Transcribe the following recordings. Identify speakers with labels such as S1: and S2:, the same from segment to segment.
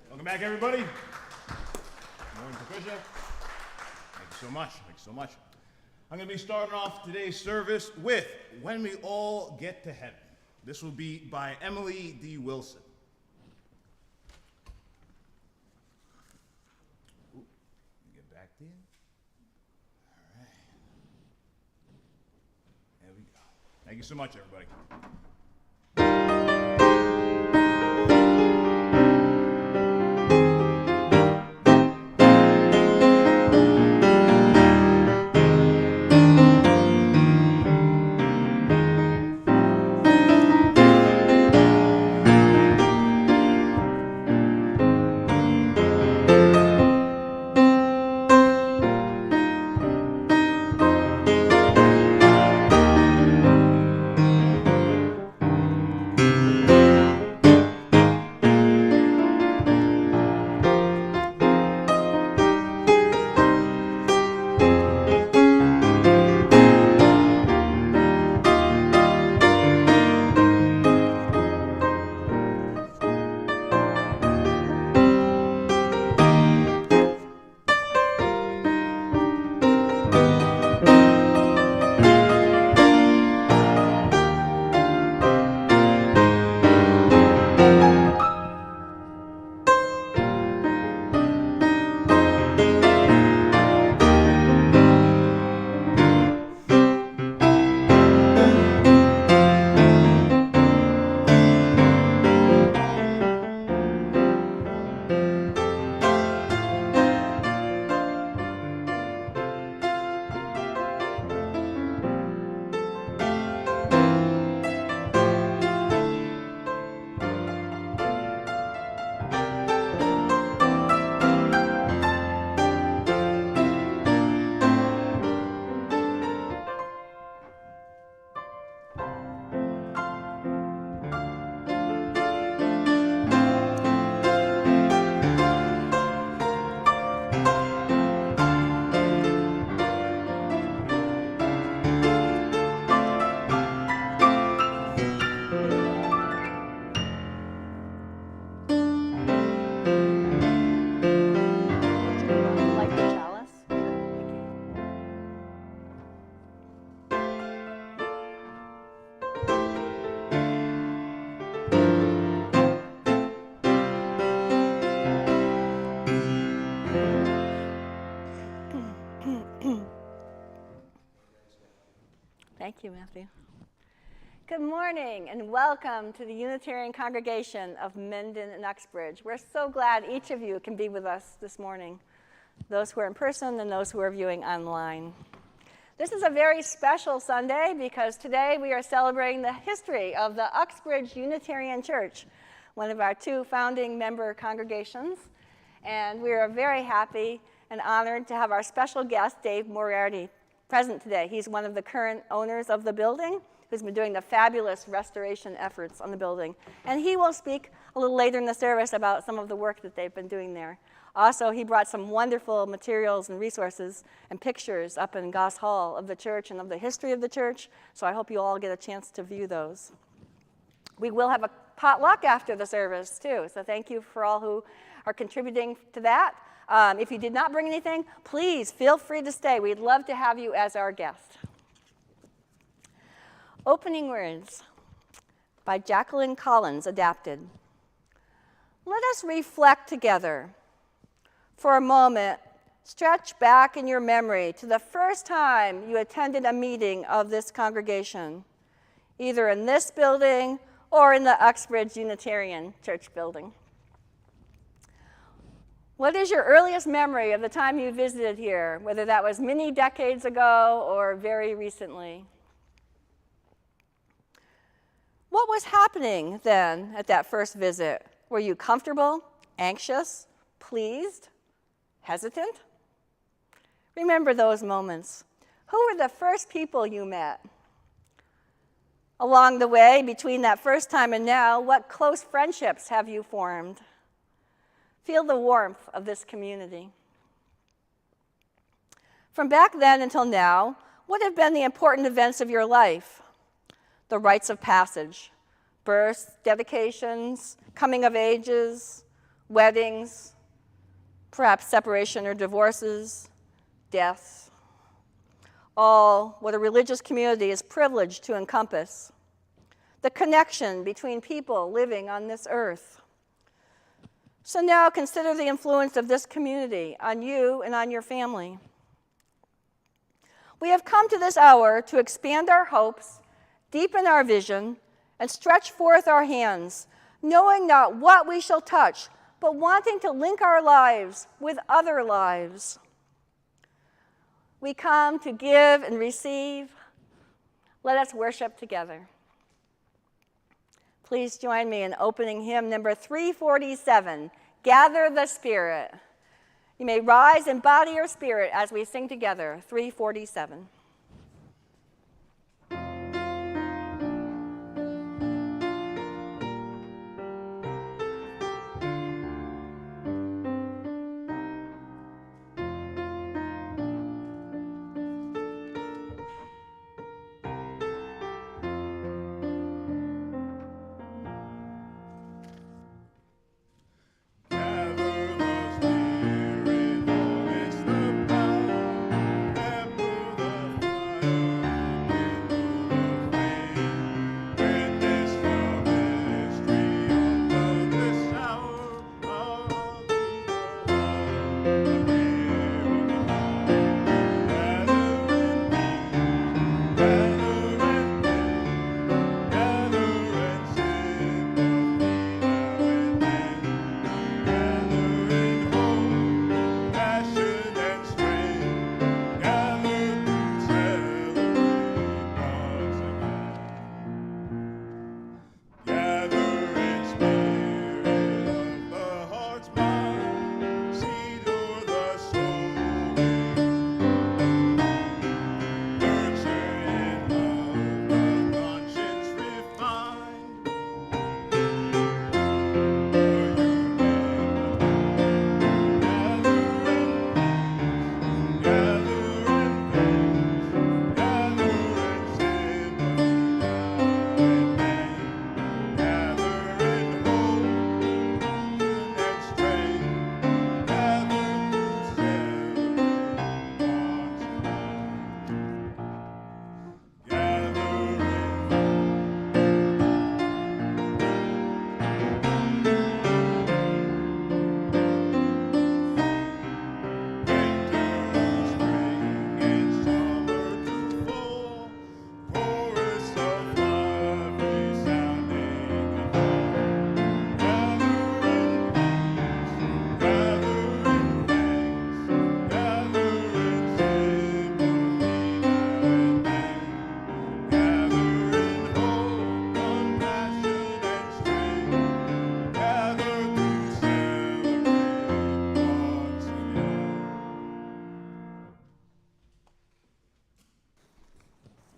S1: Welcome back, everybody. Good morning, Patricia. Thank you so much. Thank you so much. I'm going to be starting off today's service with When We All Get to Heaven. This will be by Emily D. Wilson. Ooh, get back there. All right. There we go. Thank you so much, everybody.
S2: Thank you, Matthew. Good morning and welcome to the Unitarian congregation of Mendon and Uxbridge. We're so glad each of you can be with us this morning, those who are in person and those who are viewing online. This is a very special Sunday because today we are celebrating the history of the Uxbridge Unitarian Church, one of our two founding member congregations. And we are very happy and honored to have our special guest, Dave Moriarty, present today. He's one of the current owners of the building who's been doing the fabulous restoration efforts on the building. And he will speak a little later in the service about some of the work that they've been doing there. Also, he brought some wonderful materials and resources and pictures up in Goss Hall of the church and of the history of the church, so I hope you all get a chance to view those. We will have a potluck after the service, too, so thank you for all who are contributing to that. If you did not bring anything, please feel free to stay. We'd love to have you as our guest. Opening words by Jacqueline Collins, adapted. Let us reflect together. For a moment, stretch back in your memory to the first time you attended a meeting of this congregation, either in this building or in the Uxbridge Unitarian Church building. What is your earliest memory of the time you visited here, whether that was many decades ago or very recently? What was happening then at that first visit? Were you comfortable, anxious, pleased, hesitant? Remember those moments. Who were the first people you met? Along the way, between that first time and now, what close friendships have you formed? Feel the warmth of this community. From back then until now, what have been the important events of your life? The rites of passage, births, dedications, coming of ages, weddings, perhaps separation or divorces, deaths. All what a religious community is privileged to encompass. The connection between people living on this earth. So now consider the influence of this community on you and on your family. We have come to this hour to expand our hopes, deepen our vision, and stretch forth our hands, knowing not what we shall touch, but wanting to link our lives with other lives. We come to give and receive. Let us worship together. Please join me in opening hymn number 347, Gather the Spirit. You may rise and body your spirit as we sing together, 347.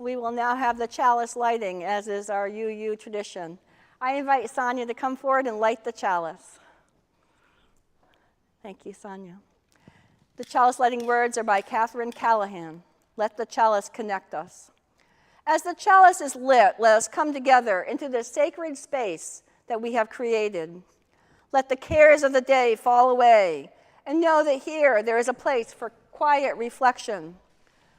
S2: We will now have the chalice lighting, as is our UU tradition. I invite Sonia to come forward and light the chalice. Thank you, Sonia. The chalice lighting words are by Catherine Callahan. Let the chalice connect us. As the chalice is lit, let us come together into the sacred space that we have created. Let the cares of the day fall away, and know that here there is a place for quiet reflection,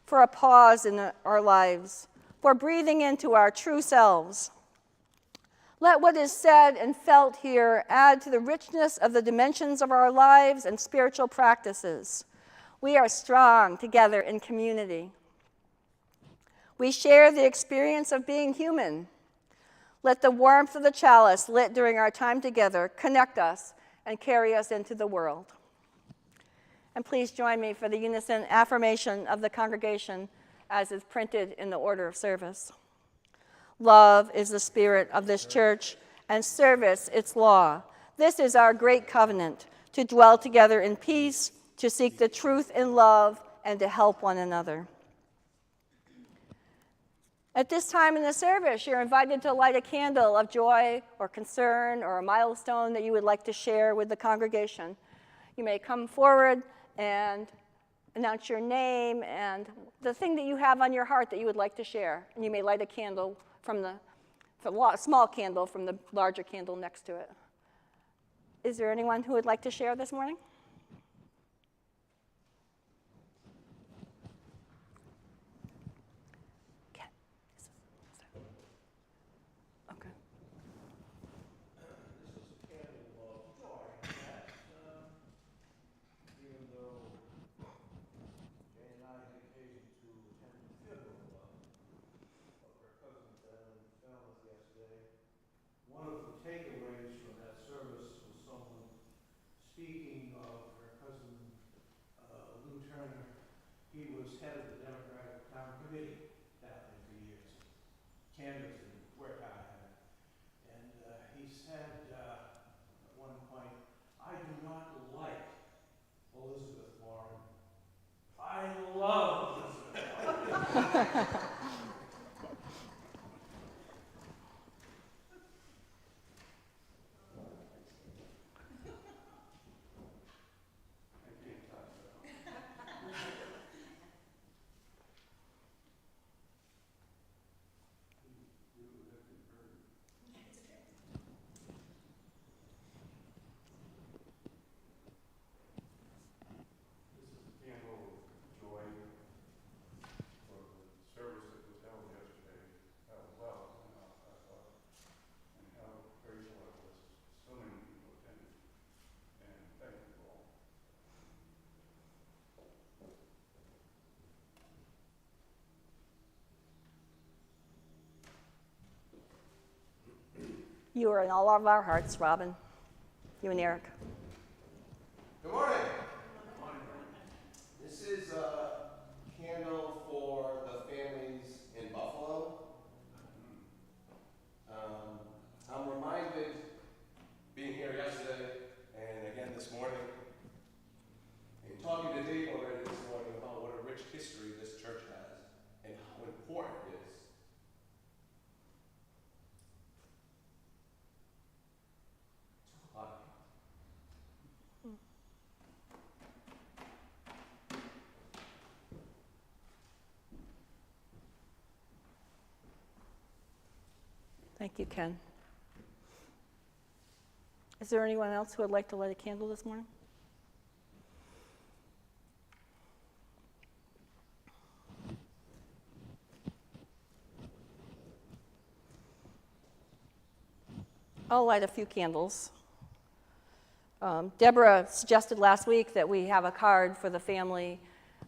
S2: for a pause in our lives, for breathing into our true selves. Let what is said and felt here add to the richness of the dimensions of our lives and spiritual practices. We are strong together in community. We share the experience of being human. Let the warmth of the chalice lit during our time together connect us and carry us into the world. And please join me for the unison affirmation of the congregation as is printed in the order of service. Love is the spirit of this church, and service its law. This is our great covenant, to dwell together in peace, to seek the truth in love, and to help one another. At this time in the service, you're invited to light a candle of joy or concern or a milestone that you would like to share with the congregation. You may come forward and announce your name and the thing that you have on your heart that you would like to share. And you may light a candle from the small candle from the larger candle next to it. Is there anyone who would like to share this morning? Okay.
S3: Even though Jay and I had occasion to attend the funeral of her cousin Ben and Falmouth yesterday, one of the takeaways from that service was someone speaking of her cousin Lou Turner. He was head of the Democratic Town Committee down there for years, canvassing work I had. And he said at one point, "I do not like Elizabeth Warren. I love Elizabeth Warren." I can't touch that. This is a candle of joy for the service that was held yesterday, how well, and how grateful I was. So many people attended, and thank you all.
S2: You are in all of our hearts, Robin. You and Eric.
S4: Good morning. This is a candle for the families in Buffalo. I'm reminded, being here yesterday and again this morning, and talking to Dave already this morning about what a rich history this church has and how important it is. To a lot of people.
S2: Thank you, Ken. Is there anyone else who would like to light a candle this morning? I'll light a few candles. Deborah suggested last week that we have a card for the family,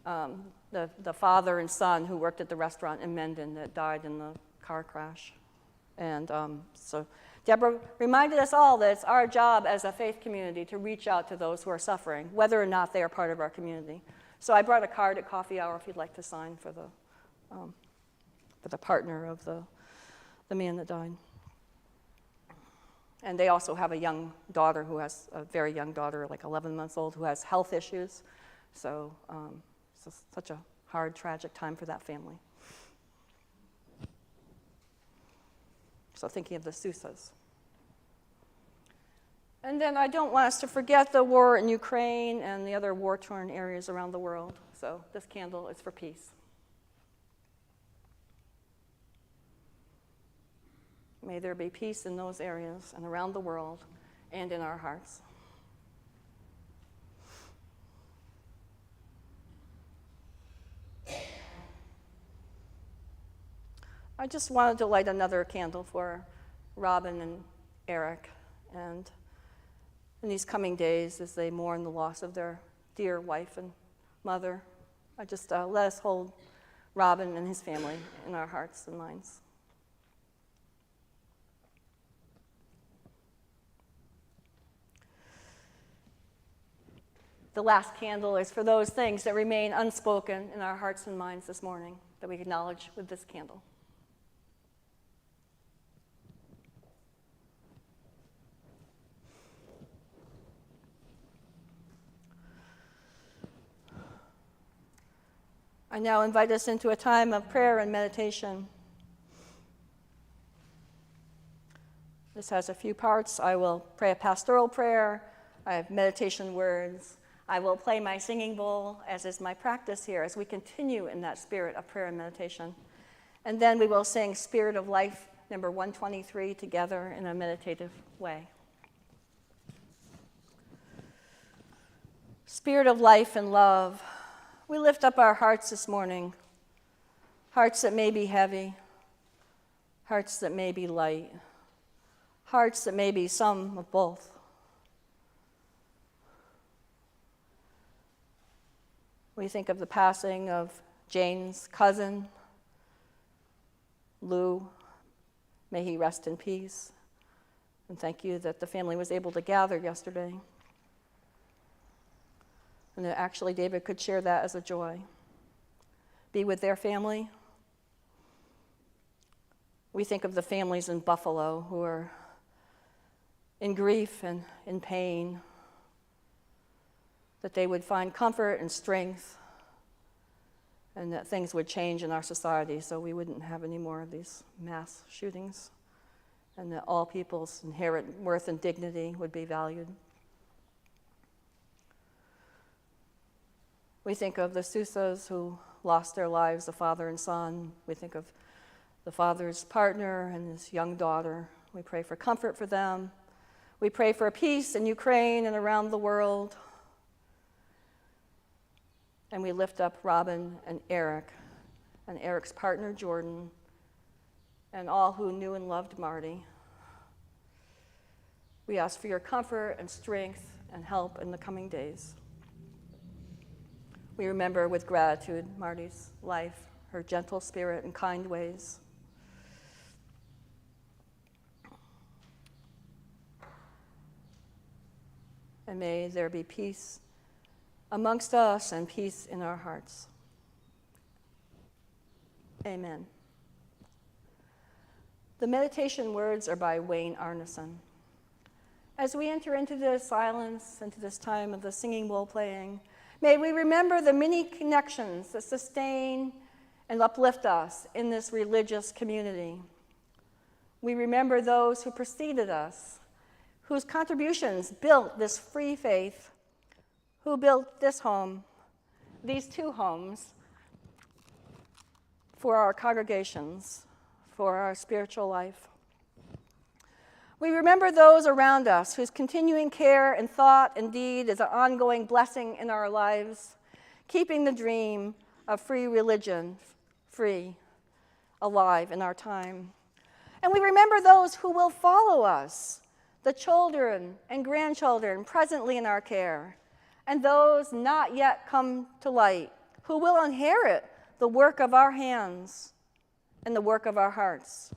S2: the father and son who worked at the restaurant in Mendon that died in the car crash. And so Deborah reminded us all that it's our job as a faith community to reach out to those who are suffering, whether or not they are part of our community. So I brought a card at coffee hour if you'd like to sign for the partner of the man that died. And they also have a young daughter a very young daughter, like 11 months old, who has health issues. So it's such a hard, tragic time for that family. So thinking of the Sousas. And then I don't want us to forget the war in Ukraine and the other war-torn areas around the world. So this candle is for peace. May there be peace in those areas and around the world and in our hearts. I just wanted to light another candle for Robin and Eric, and in these coming days as they mourn the loss of their dear wife and mother, I just let us hold Robin and his family in our hearts and minds. The last candle is for those things that remain unspoken in our hearts and minds this morning that we acknowledge with this candle. I now invite us into a time of prayer and meditation. This has a few parts. I will pray a pastoral prayer. I have meditation words. I will play my singing bowl, as is my practice here, as we continue in that spirit of prayer and meditation. And then we will sing Spirit of Life, number 123, together in a meditative way. Spirit of life and love, we lift up our hearts this morning, hearts that may be heavy, hearts that may be light, hearts that may be some of both. We think of the passing of Jane's cousin, Lou. May he rest in peace. And thank you that the family was able to gather yesterday. And that actually David could share that as a joy. Be with their family. We think of the families in Buffalo who are in grief and in pain, that they would find comfort and strength, and that things would change in our society so we wouldn't have any more of these mass shootings, and that all people's inherent worth and dignity would be valued. We think of the Sousas who lost their lives, a father and son. We think of the father's partner and his young daughter. We pray for comfort for them. We pray for peace in Ukraine and around the world. And we lift up Robin and Eric's partner, Jordan, and all who knew and loved Marty. We ask for your comfort and strength and help in the coming days. We remember with gratitude Marty's life, her gentle spirit and kind ways. And may there be peace amongst us and peace in our hearts. Amen. The meditation words are by Wayne Arneson. As we enter into this silence, into this time of the singing bowl playing, may we remember the many connections that sustain and uplift us in this religious community. We remember those who preceded us, whose contributions built this free faith, who built this home, these two homes, for our congregations, for our spiritual life. We remember those around us whose continuing care and thought and deed is an ongoing blessing in our lives, keeping the dream of free religion free, alive in our time. And we remember those who will follow us, the children and grandchildren presently in our care, and those not yet come to light, who will inherit the work of our hands and the work of our hearts.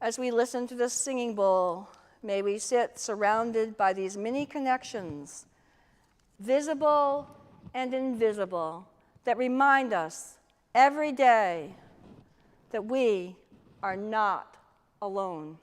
S2: As we listen to this singing bowl, may we sit surrounded by these many connections, visible and invisible, that remind us every day that we are not alone.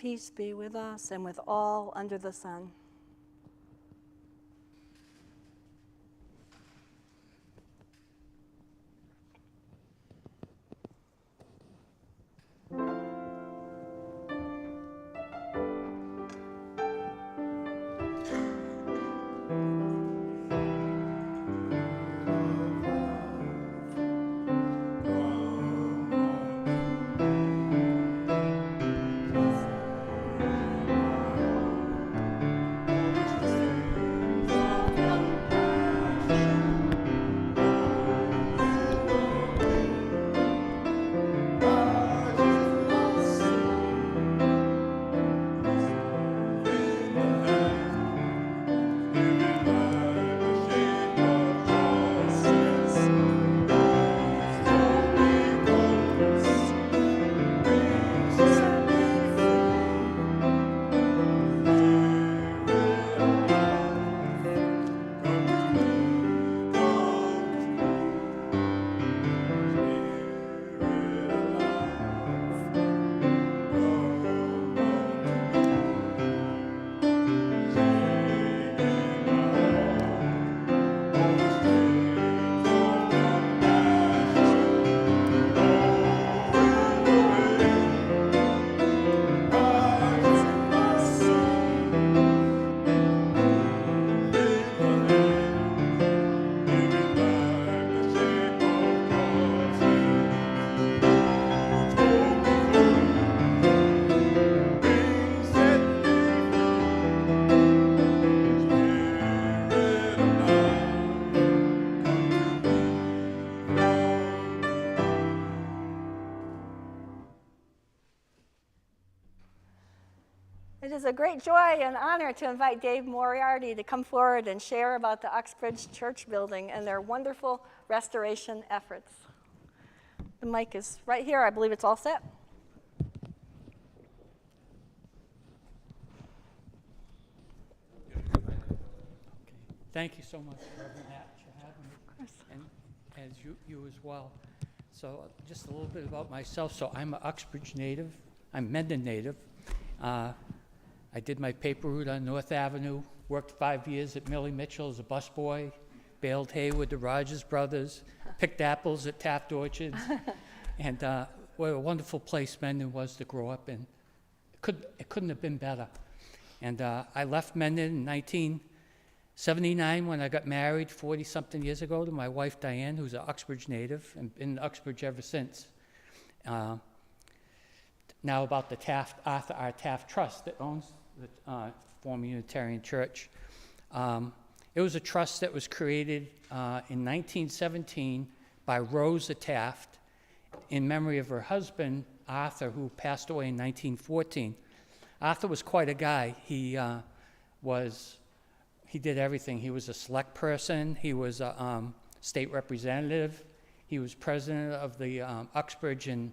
S2: Peace be with us and with all under the sun. It is a great joy and honor to invite Dave Moriarty to come forward and share about the Uxbridge Church building and their wonderful restoration efforts. The mic is right here. I believe it's all set.
S5: Thank you so much, Reverend Hatch, for having me, and as you as well. So just a little bit about myself. So I'm an Uxbridge native. I'm Mendon native. I did my paper route on North Avenue, worked 5 years at Millie Mitchell as a busboy, baled hay with the Rogers brothers, picked apples at Taft Orchards, and what a wonderful place Mendon was to grow up in. It couldn't have been better. And I left Mendon in 1979 when I got married 40-something years ago to my wife Diane, who's an Uxbridge native, and been in Uxbridge ever since. Now about the Arthur R. Taft Trust that owns the former Unitarian Church. It was a trust that was created in 1917 by Rosa Taft in memory of her husband, Arthur, who passed away in 1914. Arthur was quite a guy. He did everything. He was a select person. He was a state representative. He was president of the Uxbridge and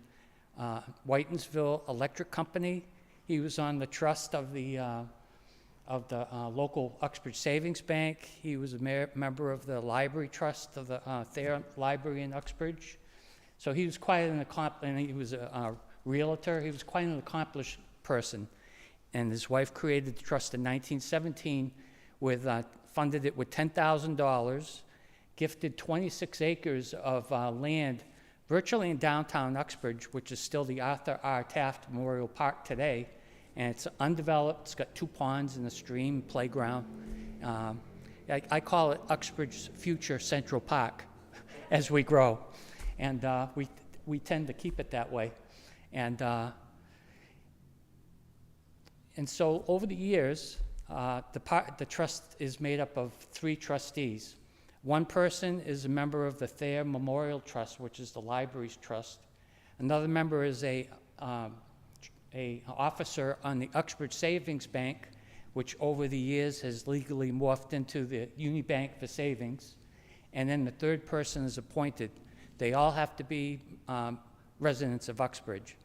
S5: Whitensville Electric Company. He was on the trust of the local Uxbridge Savings Bank. He was a member of the library trust of the Thayer Library in Uxbridge. So he was quite an accomplished, he was a realtor. He was quite an accomplished person. And his wife created the trust in 1917 funded it with $10,000, gifted 26 acres of land virtually in downtown Uxbridge, which is still the Arthur R. Taft Memorial Park today. And it's undeveloped. It's got 2 ponds and a stream, playground. I call it Uxbridge's future Central Park as we grow. And we tend to keep it that way. And so over the years, the trust is made up of 3 trustees. One person is a member of the Thayer Memorial Trust, which is the library's trust. Another member is a officer on the Uxbridge Savings Bank, which over the years has legally morphed into the Unibank for Savings. And then the third person is appointed. They all have to be residents of Uxbridge.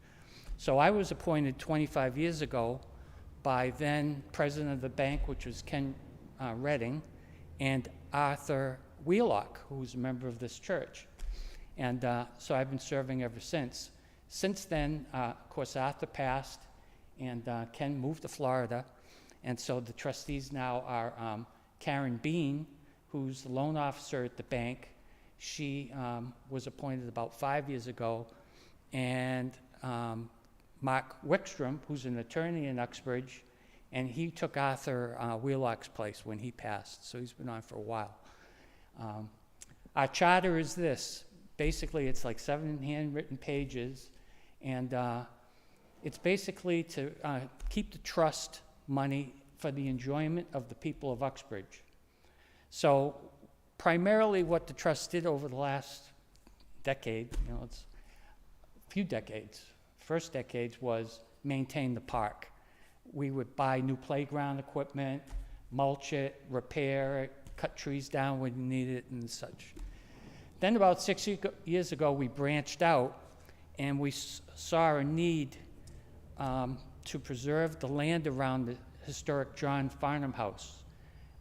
S5: So I was appointed 25 years ago by then president of the bank, which was Ken Redding, and Arthur Wheelock, who was a member of this church. And so I've been serving ever since. Since then, of course, Arthur passed, and Ken moved to Florida. And so the trustees now are Karen Bean, who's the loan officer at the bank. She was appointed about 5 years ago. And Mark Wickstrom, who's an attorney in Uxbridge, and he took Arthur Wheelock's place when he passed, so he's been on for a while. Our charter is this. Basically, it's like 7 handwritten pages, and it's basically to keep the trust money for the enjoyment of the people of Uxbridge. So primarily what the trust did over the last decade, it's a few decades. First decades was maintain the park. We would buy new playground equipment, mulch it, repair it, cut trees down when you need it and such. Then about 6 years ago, we branched out and we saw a need to preserve the land around the historic John Farnham House,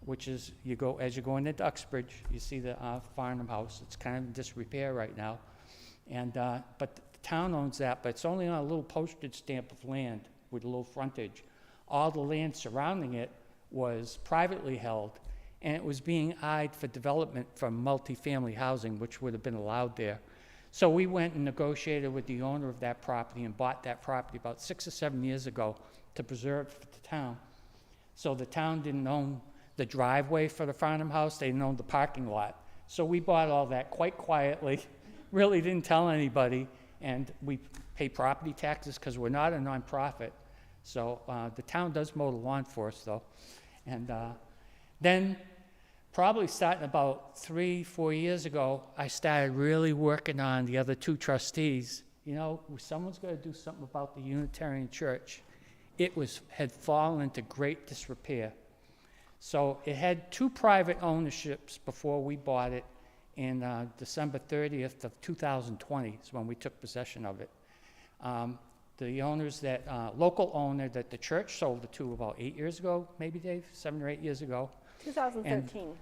S5: which is, as you're going into Uxbridge, you see the Farnham House. It's kind of in disrepair right now. And, but the town owns that, but it's only on a little postage stamp of land with a little frontage. All the land surrounding it was privately held, and it was being eyed for development from multifamily housing, which would have been allowed there. So we went and negotiated with the owner of that property and bought that property about 6 or 7 years ago to preserve for the town. So the town didn't own the driveway for the Farnham House, they didn't own the parking lot. So we bought all that quite quietly, really didn't tell anybody, and we pay property taxes because we're not a nonprofit. So the town does mow the lawn for us, though. And then probably starting about 3-4 years ago, I started really working on the other 2 trustees. Someone's got to do something about the Unitarian Church. It had fallen into great disrepair. So it had 2 private ownerships before we bought it in December 30th of 2020 is when we took possession of it. The owners local owner that the church sold it to about 8 years ago, maybe, Dave? 7 or 8 years ago.
S2: 2013.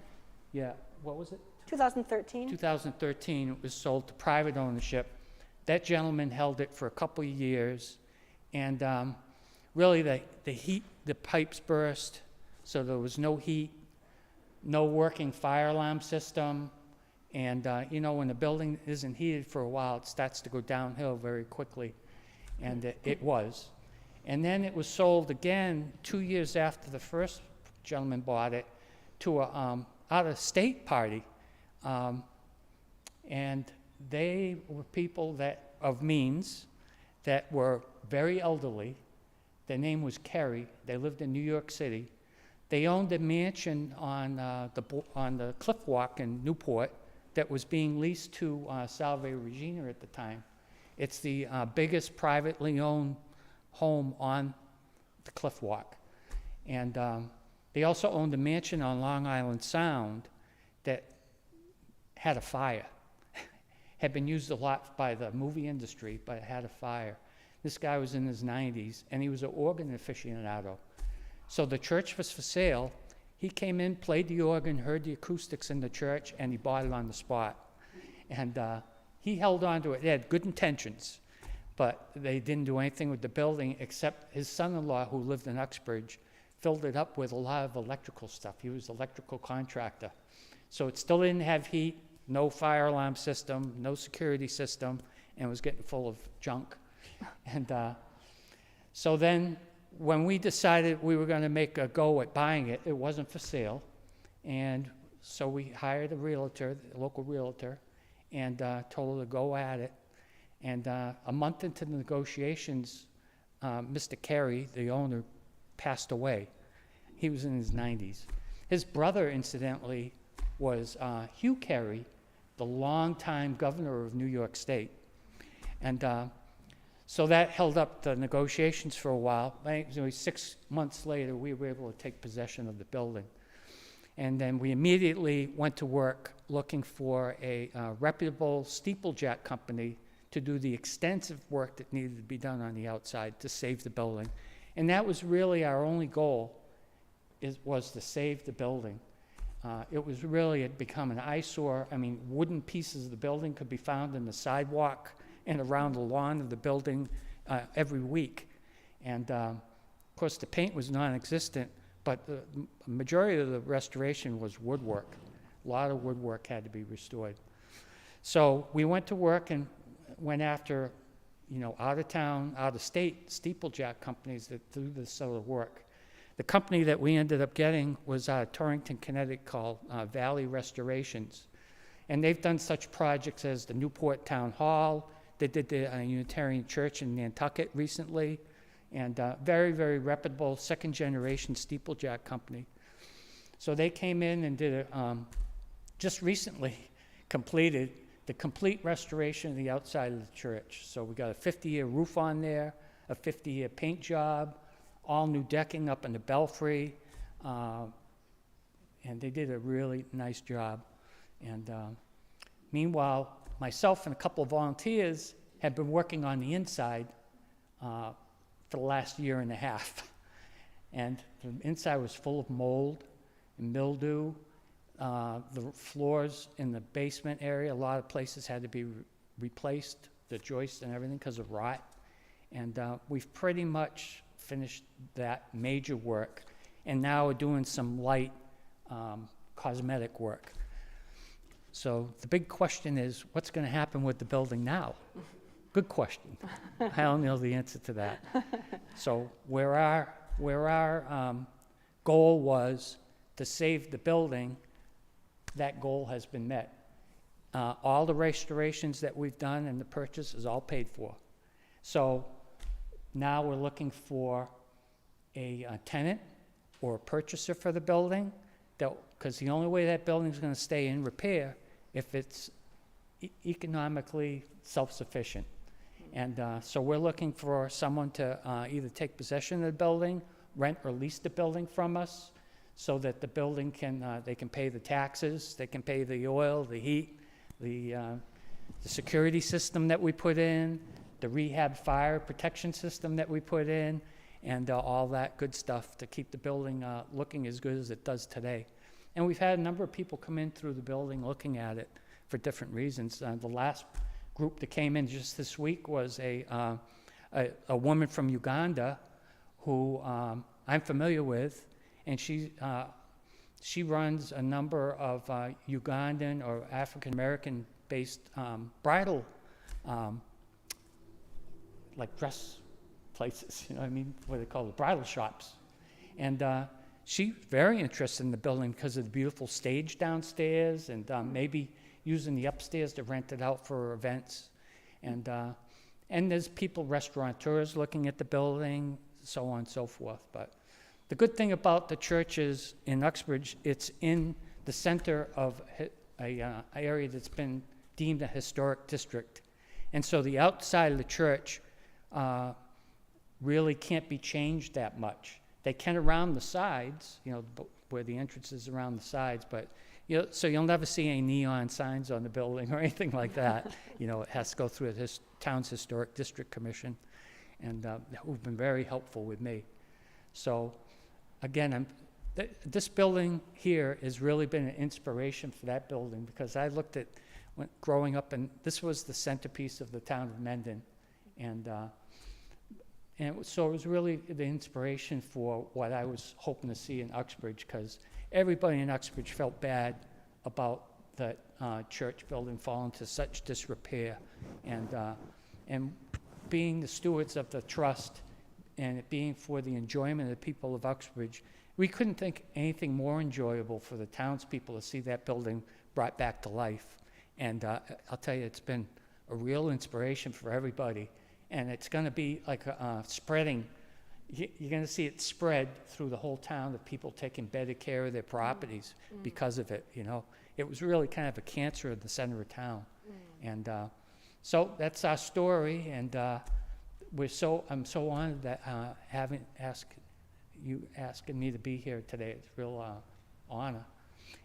S5: Yeah, what was it?
S2: 2013.
S5: 2013, it was sold to private ownership. That gentleman held it for a couple of years, and really the pipes burst, so there was no heat, no working fire alarm system, and when the building isn't heated for a while, it starts to go downhill very quickly, and it was. And then it was sold again 2 years after the first gentleman bought it to a out-of-state party, and they were people of means that were very elderly. Their name was Kerry. They lived in New York City. They owned a mansion on the Cliff Walk in Newport that was being leased to Salve Regina at the time. It's the biggest privately owned home on the Cliff Walk. And they also owned a mansion on Long Island Sound that had a fire. Had been used a lot by the movie industry, but it had a fire. This guy was in his 90s, and he was an organ aficionado. So the church was for sale. He came in, played the organ, heard the acoustics in the church, and he bought it on the spot. And he held on to it. They had good intentions, but they didn't do anything with the building except his son-in-law, who lived in Uxbridge, filled it up with a lot of electrical stuff. He was an electrical contractor. So it still didn't have heat, no fire alarm system, no security system, and was getting full of junk. And so then when we decided we were going to make a go at buying it, it wasn't for sale. And so we hired a realtor, a local realtor, and told her to go at it. And a month into the negotiations, Mr. Carey, the owner, passed away. He was in his 90s. His brother, incidentally, was Hugh Carey, the longtime governor of New York State. And so that held up the negotiations for a while. I think 6 months later, we were able to take possession of the building. And then we immediately went to work looking for a reputable steeplejack company to do the extensive work that needed to be done on the outside to save the building. And that was really our only goal, was to save the building. It was really, had become an eyesore. I mean, wooden pieces of the building could be found in the sidewalk and around the lawn of the building every week. And of course, the paint was non-existent, but the majority of the restoration was woodwork. A lot of woodwork had to be restored. So we went to work and went after, out of town, out of state steeplejack companies that do this sort of work. The company that we ended up getting was out of Torrington, Connecticut, called Valley Restorations. And they've done such projects as the Newport Town Hall. They did the Unitarian Church in Nantucket recently. And very, very reputable second-generation steeplejack company. So they came in and did just recently completed the complete restoration of the outside of the church. So we got a 50-year roof on there, a 50-year paint job, all new decking up in the belfry, and they did a really nice job. And meanwhile, myself and a couple of volunteers had been working on the inside for the last year and a half. And the inside was full of mold and mildew. The floors in the basement area, a lot of places had to be replaced, the joists and everything, because of rot. And we've pretty much finished that major work. And now we're doing some light cosmetic work. So the big question is, what's going to happen with the building now? Good question. I don't know the answer to that. So where our goal was to save the building, that goal has been met. All the restorations that we've done and the purchase is all paid for. So now we're looking for a tenant or a purchaser for the building, because the only way that building is going to stay in repair if it's economically self-sufficient. And so we're looking for someone to either take possession of the building, rent or lease the building from us, so that the building they can pay the taxes, they can pay the oil, the heat, the security system that we put in, the rehab fire protection system that we put in, and all that good stuff to keep the building looking as good as it does today. And we've had a number of people come in through the building looking at it for different reasons. The last group that came in just this week was a woman from Uganda who I'm familiar with, and she runs a number of Ugandan or African American based bridal like dress places, you know what I mean, what they call the bridal shops. And she's very interested in the building because of the beautiful stage downstairs, and maybe using the upstairs to rent it out for events. And there's people, restaurateurs looking at the building, so on and so forth. But the good thing about the church is in Uxbridge, it's in the center of an area that's been deemed a historic district. And so the outside of the church really can't be changed that much. They can around the sides, where the entrance is around the sides, but so you'll never see any neon signs on the building or anything like that. It has to go through the town's historic district commission, and who've been very helpful with me. So again, this building here has really been an inspiration for that building, because I looked at growing up, and this was the centerpiece of the town of Mendon, and so it was really the inspiration for what I was hoping to see in Uxbridge, because everybody in Uxbridge felt bad about that church building falling to such disrepair, and being the stewards of the trust and it being for the enjoyment of the people of Uxbridge, we couldn't think anything more enjoyable for the townspeople to see that building brought back to life. And I'll tell you, it's been a real inspiration for everybody. And it's going to be like spreading. You're going to see it spread through the whole town, of people taking better care of their properties because of it. It was really kind of a cancer in the center of town. And so that's our story. And I'm so honored that asking me to be here today. It's a real honor.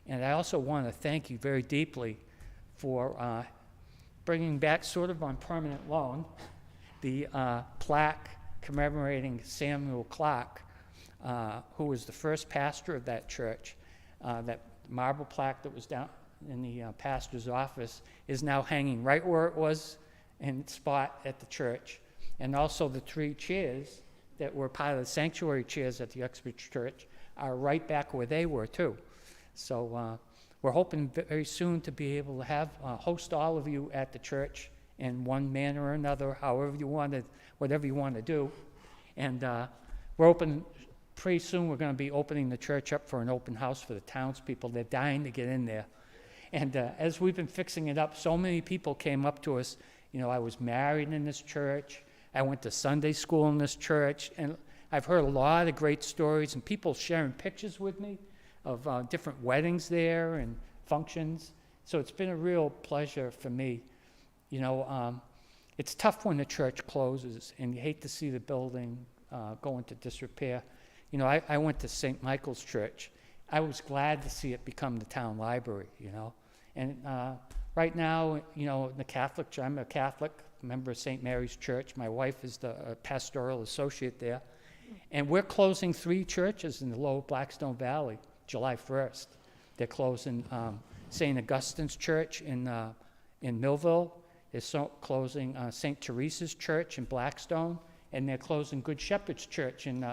S5: And I also want to thank you very deeply for bringing back, sort of on permanent loan, the plaque commemorating Samuel Clark, who was the first pastor of that church. That marble plaque that was down in the pastor's office is now hanging right where it was in its spot at the church. And also the 3 chairs that were part of the sanctuary chairs at the Uxbridge Church are right back where they were too. So we're hoping very soon to be able to have host all of you at the church in one manner or another, however you want to, whatever you want to do. And we're open pretty soon. We're going to be opening the church up for an open house for the townspeople. They're dying to get in there. And as we've been fixing it up, so many people came up to us. You know, I was married in this church. I went to Sunday school in this church, and I've heard a lot of great stories and people sharing pictures with me of different weddings there and functions. So it's been a real pleasure for me. You know, it's tough when the church closes and you hate to see the building go into disrepair. You know, I went to St. Michael's Church. I was glad to see it become the town library, you know. And right now, you know, the Catholic, I'm a Catholic, member of St. Mary's Church. My wife is the pastoral associate there. And we're closing 3 churches in the Lower Blackstone Valley, July 1st. They're closing St. Augustine's Church in Millville. They're closing St. Teresa's Church in Blackstone. And they're closing Good Shepherd's Church in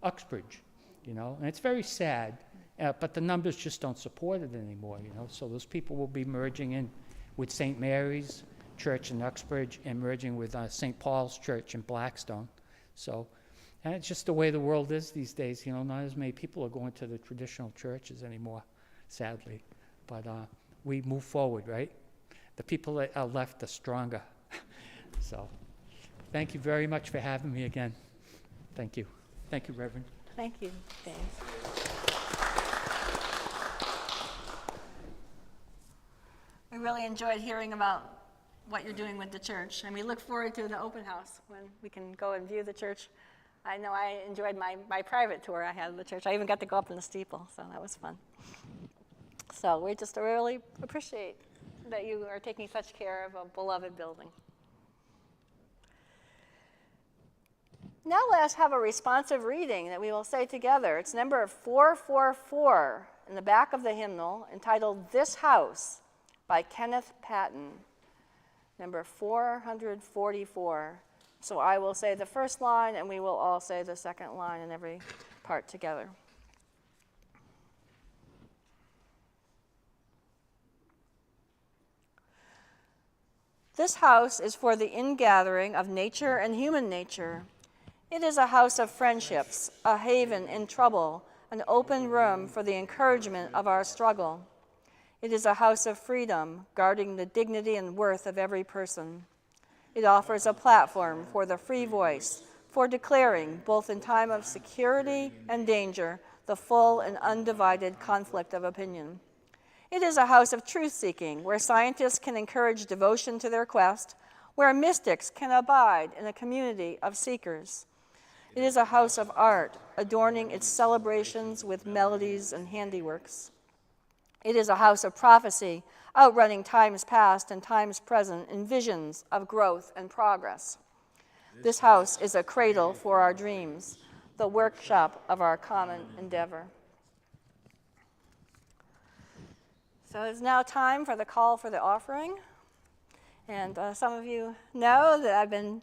S5: Uxbridge, you know. And it's very sad, but the numbers just don't support it anymore, you know. So those people will be merging in with St. Mary's Church in Uxbridge and merging with St. Paul's Church in Blackstone. So, and it's just the way the world is these days, you know. Not as many people are going to the traditional churches anymore, sadly. But we move forward, right? The people that are left are stronger. So, thank you very much for having me again. Thank you. Thank you, Reverend.
S2: Thank you, Dave. We really enjoyed hearing about what you're doing with the church, and we look forward to the open house when we can go and view the church. I know I enjoyed my private tour I had of the church. I even got to go up in the steeple, so that was fun. So we just really appreciate that you are taking such care of a beloved building. Now let us have a responsive reading that we will say together. It's number 444 in the back of the hymnal, entitled "This House" by Kenneth Patton. Number 444. So I will say the first line, and we will all say the second line in every part together. This house is for the ingathering of nature and human nature. It is a house of friendships, a haven in trouble, an open room for the encouragement of our struggle. It is a house of freedom, guarding the dignity and worth of every person. It offers a platform for the free voice, for declaring, both in time of security and danger, the full and undivided conflict of opinion. It is a house of truth-seeking, where scientists can encourage devotion to their quest, where mystics can abide in a community of seekers. It is a house of art, adorning its celebrations with melodies and handiworks. It is a house of prophecy, outrunning times past and times present in visions of growth and progress. This house is a cradle for our dreams, the workshop of our common endeavor. So it's now time for the call for the offering. And some of you know that I've been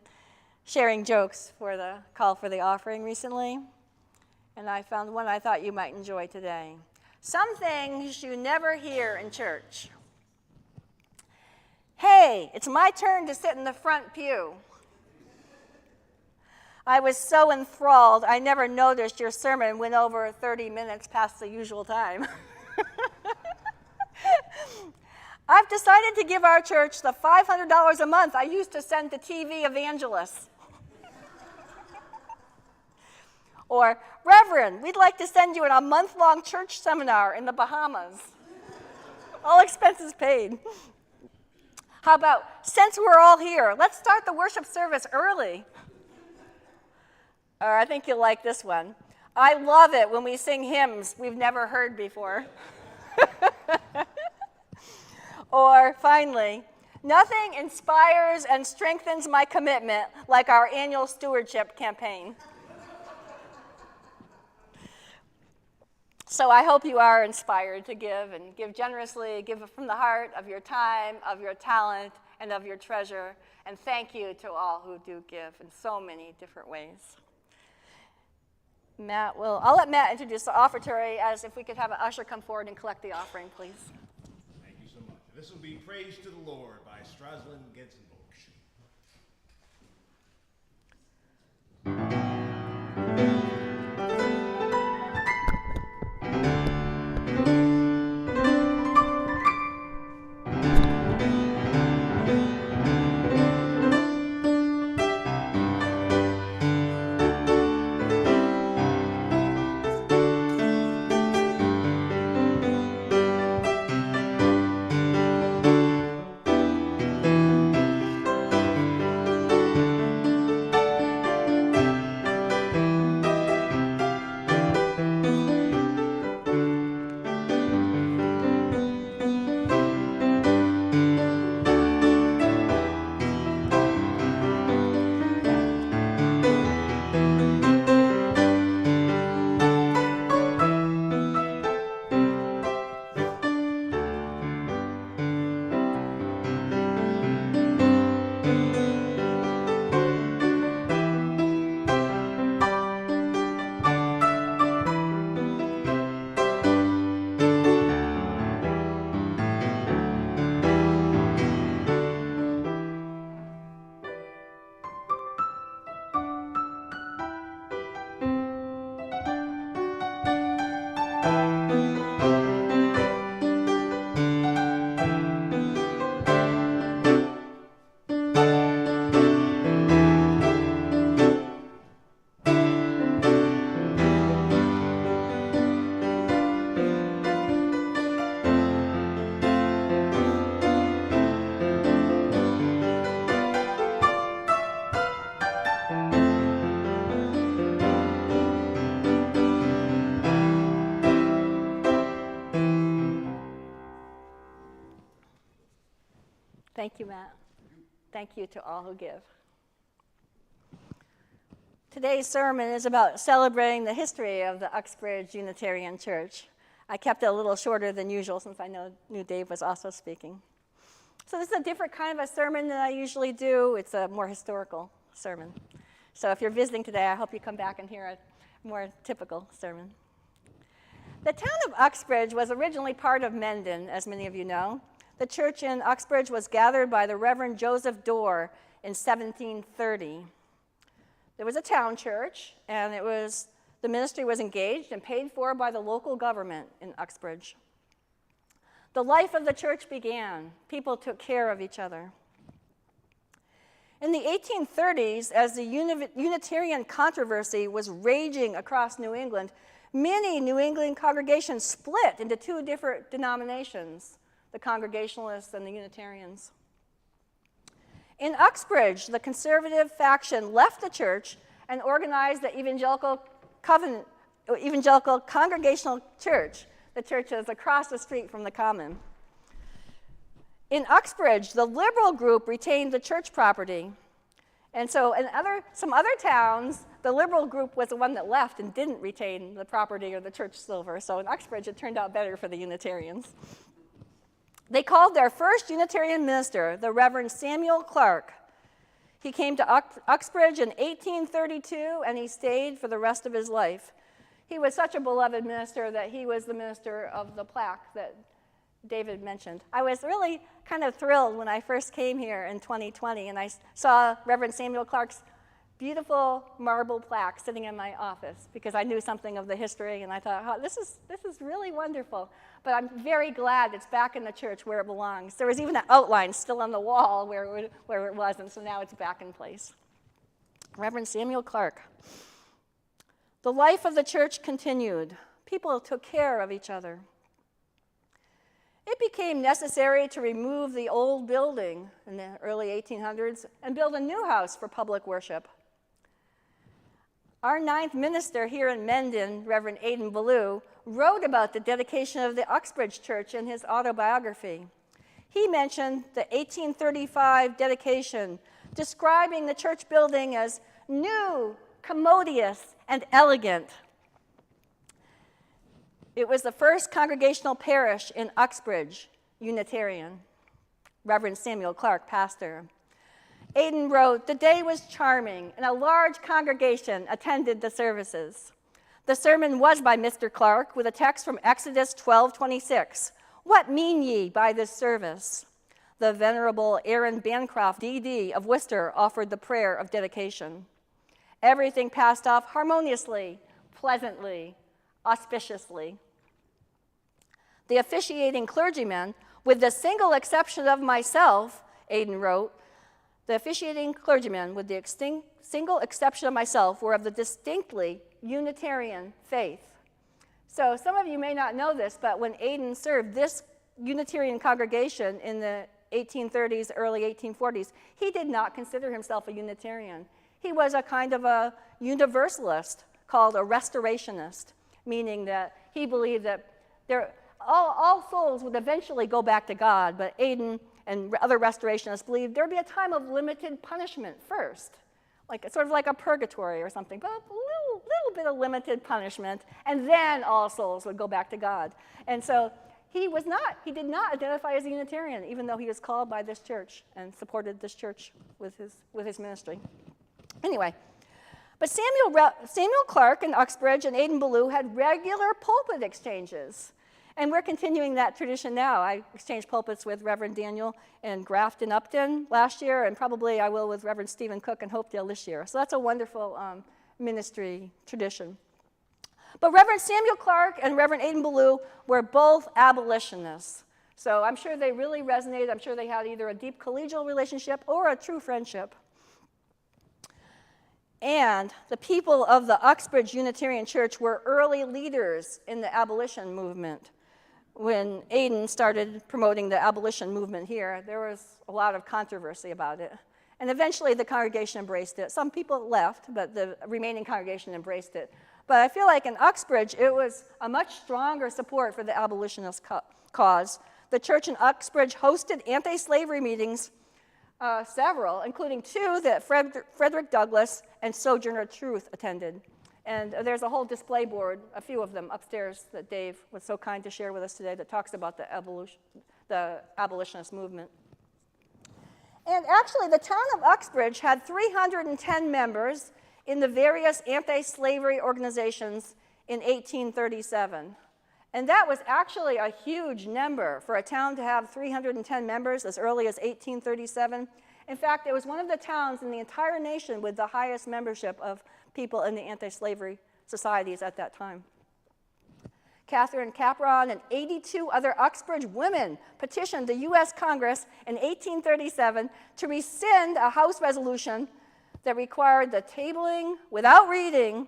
S2: sharing jokes for the call for the offering recently. And I found one I thought you might enjoy today. Some things you never hear in church. Hey, it's my turn to sit in the front pew. I was so enthralled, I never noticed your sermon went over 30 minutes past the usual time. I've decided to give our church the $500 a month I used to send to TV evangelists. Or, Reverend, we'd like to send you on a month-long church seminar in the Bahamas. All expenses paid. How about, since we're all here, let's start the worship service early. Or I think you'll like this one. I love it when we sing hymns we've never heard before. Or finally, nothing inspires and strengthens my commitment like our annual stewardship campaign. So I hope you are inspired to give, and give generously, give from the heart of your time, of your talent, and of your treasure. And thank you to all who do give in so many different ways. I'll let Matt introduce the offertory, as if we could have an usher come forward and collect the offering, please.
S1: Thank you so much. This will be Praise to the Lord by Straslin Getzenbuch.
S2: Thank you, Matt. Thank you to all who give. Today's sermon is about celebrating the history of the Uxbridge Unitarian Church. I kept it a little shorter than usual since I knew Dave was also speaking. So this is a different kind of a sermon than I usually do. It's a more historical sermon. So if you're visiting today, I hope you come back and hear a more typical sermon. The town of Uxbridge was originally part of Mendon, as many of you know. The church in Uxbridge was gathered by the Reverend Joseph Dorr in 1730. There was a town church, and the ministry was engaged and paid for by the local government in Uxbridge. The life of the church began. People took care of each other. In the 1830s, as the Unitarian controversy was raging across New England, many New England congregations split into two different denominations, the Congregationalists and the Unitarians. In Uxbridge, the conservative faction left the church and organized the Evangelical Congregational Church. The church is across the street from the Common. In Uxbridge, the liberal group retained the church property. And so in some other towns, the liberal group was the one that left and didn't retain the property or the church silver. So in Uxbridge, it turned out better for the Unitarians. They called their first Unitarian minister, the Reverend Samuel Clark. He came to Uxbridge in 1832, and he stayed for the rest of his life. He was such a beloved minister that he was the minister of the plaque that David mentioned. I was really kind of thrilled when I first came here in 2020, and I saw Reverend Samuel Clark's beautiful marble plaque sitting in my office because I knew something of the history, and I thought, oh, this is really wonderful. But I'm very glad it's back in the church where it belongs. There was even an outline still on the wall where it was, and so now it's back in place. Reverend Samuel Clark. The life of the church continued. People took care of each other. It became necessary to remove the old building in the early 1800s and build a new house for public worship. Our ninth minister here in Mendon, Reverend Aidan Ballou, wrote about the dedication of the Uxbridge Church in his autobiography. He mentioned the 1835 dedication, describing the church building as new, commodious, and elegant. It was the first congregational parish in Uxbridge, Unitarian. Reverend Samuel Clark, pastor. Aidan wrote, "The day was charming, and a large congregation attended the services. The sermon was by Mr. Clark with a text from Exodus 12:26. What mean ye by this service? The Venerable Aaron Bancroft, D.D. of Worcester, offered the prayer of dedication. Everything passed off harmoniously, pleasantly, auspiciously. The officiating clergyman, with the single exception of myself, Aidan wrote, the officiating clergymen, with the single exception of myself, were of the distinctly Unitarian faith. So some of you may not know this, but when Aidan served this Unitarian congregation in the 1830s, early 1840s, he did not consider himself a Unitarian. He was a kind of a universalist called a restorationist, meaning that he believed that all souls would eventually go back to God, but Aidan and other restorationists believed there would be a time of limited punishment first, sort of like a purgatory or something, but a little bit of limited punishment, and then all souls would go back to God. And so he did not identify as a Unitarian, even though he was called by this church and supported this church with his ministry. Anyway, but Samuel Clark in Uxbridge and Aidan Ballou had regular pulpit exchanges. And we're continuing that tradition now. I exchanged pulpits with Reverend Daniel in Grafton, Upton last year, and probably I will with Reverend Stephen Cook in Hopedale this year. So that's a wonderful ministry tradition. But Reverend Samuel Clark and Reverend Aidan Ballou were both abolitionists. So I'm sure they really resonated. I'm sure they had either a deep collegial relationship or a true friendship. And the people of the Uxbridge Unitarian Church were early leaders in the abolition movement. When Aidan started promoting the abolition movement here, there was a lot of controversy about it. And eventually the congregation embraced it. Some people left, but the remaining congregation embraced it. But I feel like in Uxbridge, it was a much stronger support for the abolitionist cause. The church in Uxbridge hosted anti-slavery meetings, several, including two that Frederick Douglass and Sojourner Truth attended. And there's a whole display board, a few of them upstairs that Dave was so kind to share with us today that talks about the abolitionist movement. And actually, the town of Uxbridge had 310 members in the various anti-slavery organizations in 1837. And that was actually a huge number for a town to have 310 members as early as 1837. In fact, it was one of the towns in the entire nation with the highest membership of people in the anti-slavery societies at that time. Catherine Capron and 82 other Uxbridge women petitioned the U.S. Congress in 1837 to rescind a House resolution that required the tabling without reading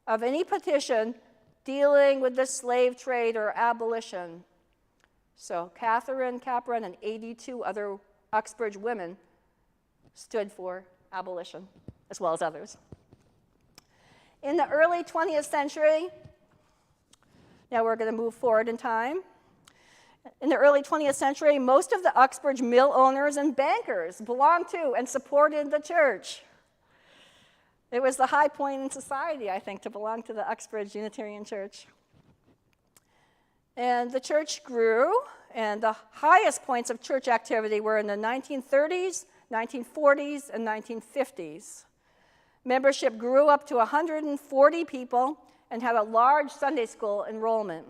S2: of any petition dealing with the slave trade or abolition. So Catherine Capron and 82 other Uxbridge women stood for abolition, as well as others. In the early 20th century, now we're going to move forward in time. In the early 20th century, most of the Uxbridge mill owners and bankers belonged to and supported the church. It was the high point in society, I think, to belong to the Uxbridge Unitarian Church. And the church grew, and the highest points of church activity were in the 1930s, 1940s, and 1950s. Membership grew up to 140 people and had a large Sunday school enrollment.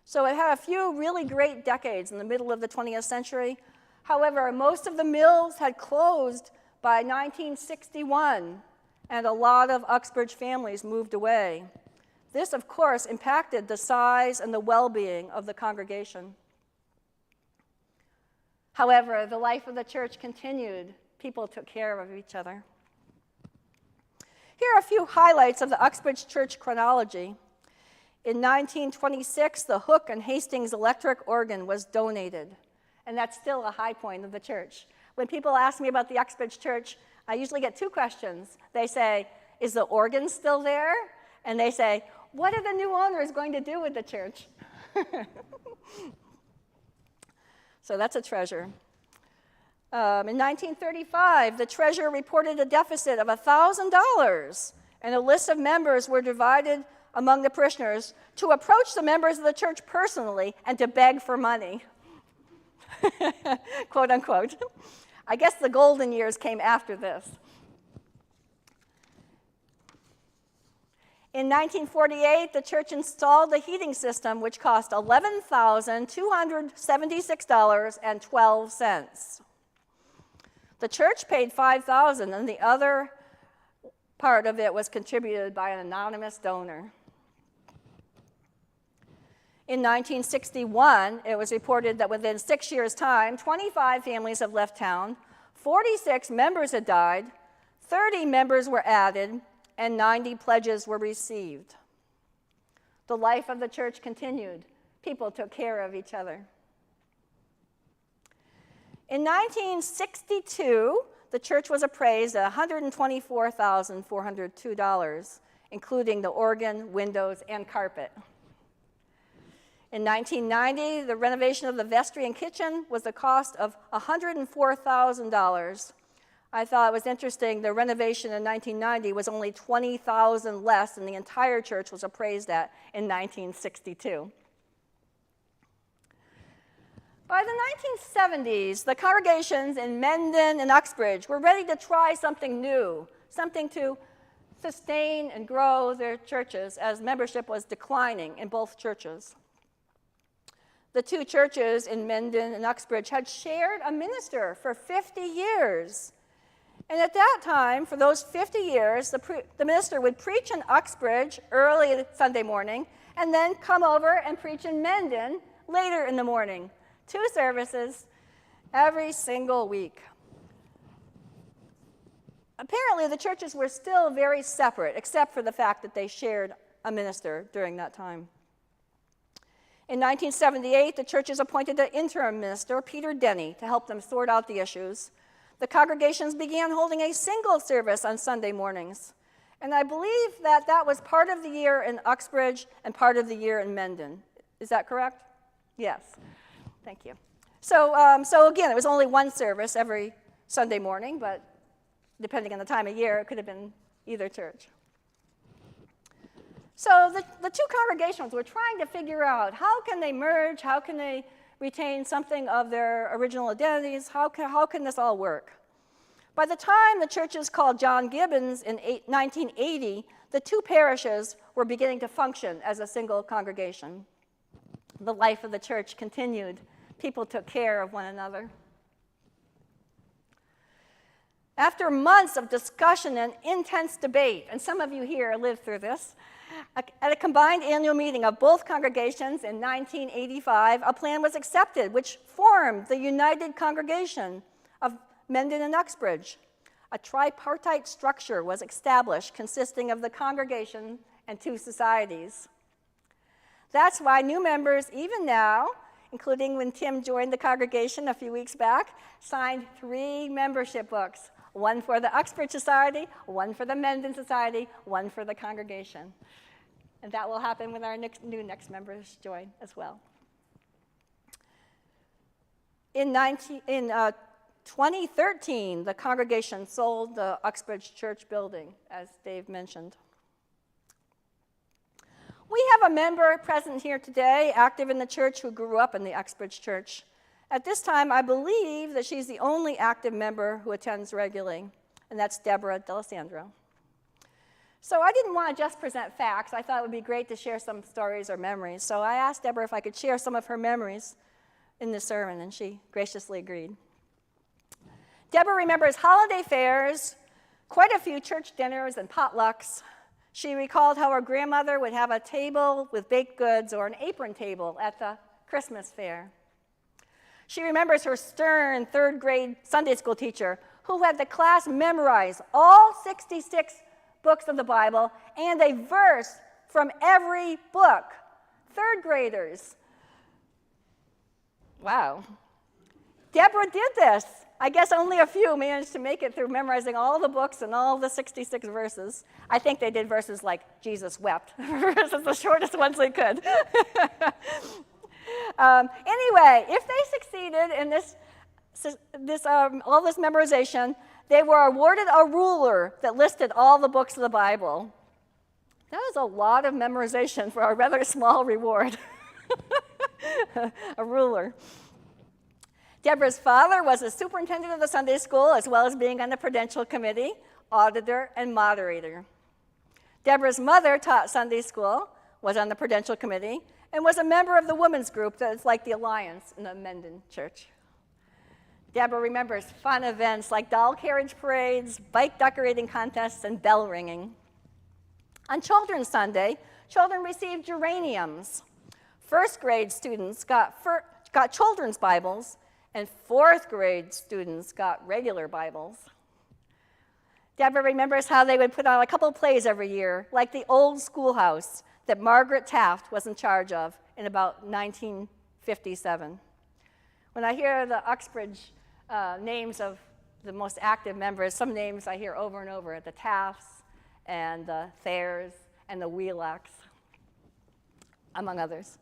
S2: So it had a few really great decades in the middle of the 20th century. However, most of the mills had closed by 1961, and a lot of Uxbridge families moved away. This, of course, impacted the size and the well-being of the congregation. However, the life of the church continued. People took care of each other. Here are a few highlights of the Uxbridge church chronology. In 1926, the Hook and Hastings electric organ was donated, and that's still a high point of the church. When people ask me about the Uxbridge church, I usually get two questions. They say, is the organ still there? And they say, what are the new owners going to do with the church? So that's a treasure. In 1935, the treasurer reported a deficit of $1,000, and a list of members were divided among the parishioners to approach the members of the church personally and to beg for money, quote unquote. I guess the golden years came after this. In 1948, the church installed a heating system which cost $11,276.12. The church paid $5,000, and the other part of it was contributed by an anonymous donor. In 1961, it was reported that within 6 years' time, 25 families have left town, 46 members had died, 30 members were added, and 90 pledges were received. The life of the church continued. People took care of each other. In 1962, the church was appraised at $124,402, including the organ, windows, and carpet. In 1990, the renovation of the vestry and kitchen was the cost of $104,000. I thought it was interesting, the renovation in 1990 was only $20,000 less than the entire church was appraised at in 1962. By the 1970s, the congregations in Mendon and Uxbridge were ready to try something new, something to sustain and grow their churches as membership was declining in both churches. The two churches in Mendon and Uxbridge had shared a minister for 50 years. And at that time, for those 50 years, the minister would preach in Uxbridge early Sunday morning and then come over and preach in Mendon later in the morning. 2 services every single week. Apparently, the churches were still very separate, except for the fact that they shared a minister during that time. In 1978, the churches appointed an interim minister, Peter Denny, to help them sort out the issues. The congregations began holding a single service on Sunday mornings. And I believe that that was part of the year in Uxbridge and part of the year in Mendon. Is that correct? Yes. Thank you. So again, it was only one service every Sunday morning, but depending on the time of year, it could have been either church. So the two congregations were trying to figure out how can they merge, how can they retain something of their original identities, how can this all work? By the time the churches called John Gibbons in 1980, the two parishes were beginning to function as a single congregation. The life of the church continued. People took care of one another. After months of discussion and intense debate, and some of you here lived through this, at a combined annual meeting of both congregations in 1985, a plan was accepted which formed the United Congregation of Mendon and Uxbridge. A tripartite structure was established consisting of the congregation and 2 societies. That's why new members, even now, including when Tim joined the congregation a few weeks back, signed 3 membership books, one for the Uxbridge Society, one for the Mendon Society, one for the congregation. And that will happen when our next members join as well. In 2013, the congregation sold the Uxbridge Church building, as Dave mentioned. We have a member present here today, active in the church, who grew up in the Uxbridge Church. At this time, I believe that she's the only active member who attends regularly, and that's Deborah D'Alessandro. So I didn't want to just present facts. I thought it would be great to share some stories or memories. So I asked Deborah if I could share some of her memories in this sermon, and she graciously agreed. Deborah remembers holiday fairs, quite a few church dinners and potlucks. She recalled how her grandmother would have a table with baked goods or an apron table at the Christmas fair. She remembers her stern 3rd grade Sunday school teacher who had the class memorize all 66 books of the Bible and a verse from every book. 3rd graders. Wow. Deborah did this. I guess only a few managed to make it through memorizing all the books and all the 66 verses. I think they did verses like Jesus wept. Verses the shortest ones they could. Anyway, if they succeeded in all this memorization, they were awarded a ruler that listed all the books of the Bible. That is a lot of memorization for a rather small reward. A ruler. Deborah's father was the superintendent of the Sunday school, as well as being on the prudential committee, auditor, and moderator. Deborah's mother taught Sunday school, was on the Prudential Committee, and was a member of the women's group that is like the Alliance in the Mendon Church. Deborah remembers fun events like doll carriage parades, bike decorating contests, and bell ringing. On Children's Sunday, children received geraniums. First grade students got children's Bibles, and fourth grade students got regular Bibles. Deborah remembers how they would put on a couple of plays every year, like the old schoolhouse that Margaret Taft was in charge of in about 1957. When I hear the Uxbridge names of the most active members, some names I hear over and over, the Tafts and the Thayers and the Wheelocks, among others.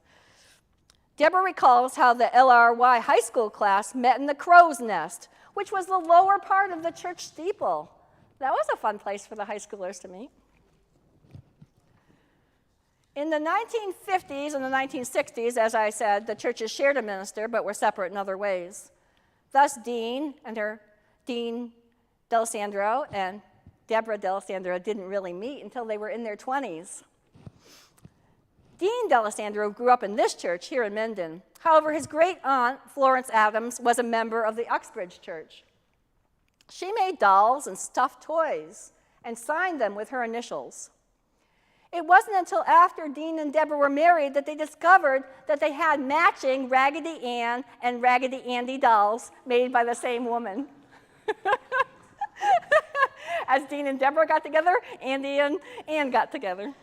S2: Deborah recalls how the LRY high school class met in the crow's nest, which was the lower part of the church steeple. That was a fun place for the high schoolers to meet. In the 1950s and the 1960s, as I said, the churches shared a minister, but were separate in other ways. Thus, Dean D'Alessandro and Deborah D'Alessandro didn't really meet until they were in their 20s. Dean D'Alessandro grew up in this church here in Mendon. However, his great-aunt, Florence Adams, was a member of the Uxbridge Church. She made dolls and stuffed toys and signed them with her initials. It wasn't until after Dean and Deborah were married that they discovered that they had matching Raggedy Ann and Raggedy Andy dolls made by the same woman. As Dean and Deborah got together, Andy and Ann got together.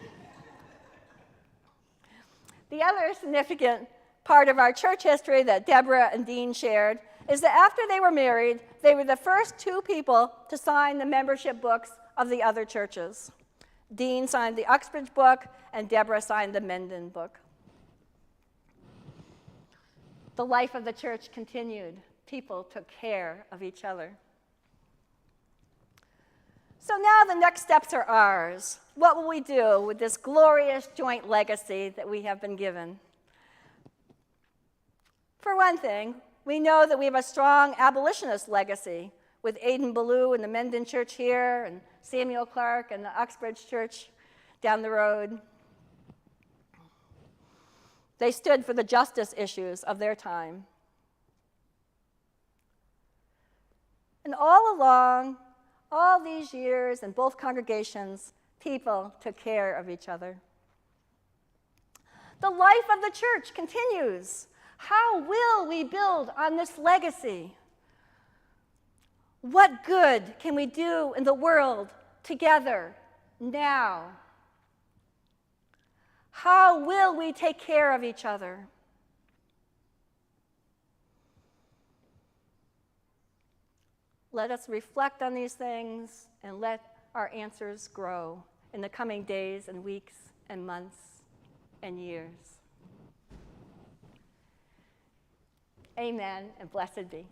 S2: The other significant part of our church history that Deborah and Dean shared is that after they were married, they were the first two people to sign the membership books of the other churches. Dean signed the Uxbridge book, and Deborah signed the Mendon book. The life of the church continued. People took care of each other. So now the next steps are ours. What will we do with this glorious joint legacy that we have been given? For one thing, we know that we have a strong abolitionist legacy with Aidan Ballou in the Mendon Church here and Samuel Clark and the Uxbridge Church down the road. They stood for the justice issues of their time. And all along, all these years in both congregations, people took care of each other. The life of the church continues. How will we build on this legacy? What good can we do in the world together now? How will we take care of each other? Let us reflect on these things and let our answers grow in the coming days and weeks and months and years. Amen, and blessed be.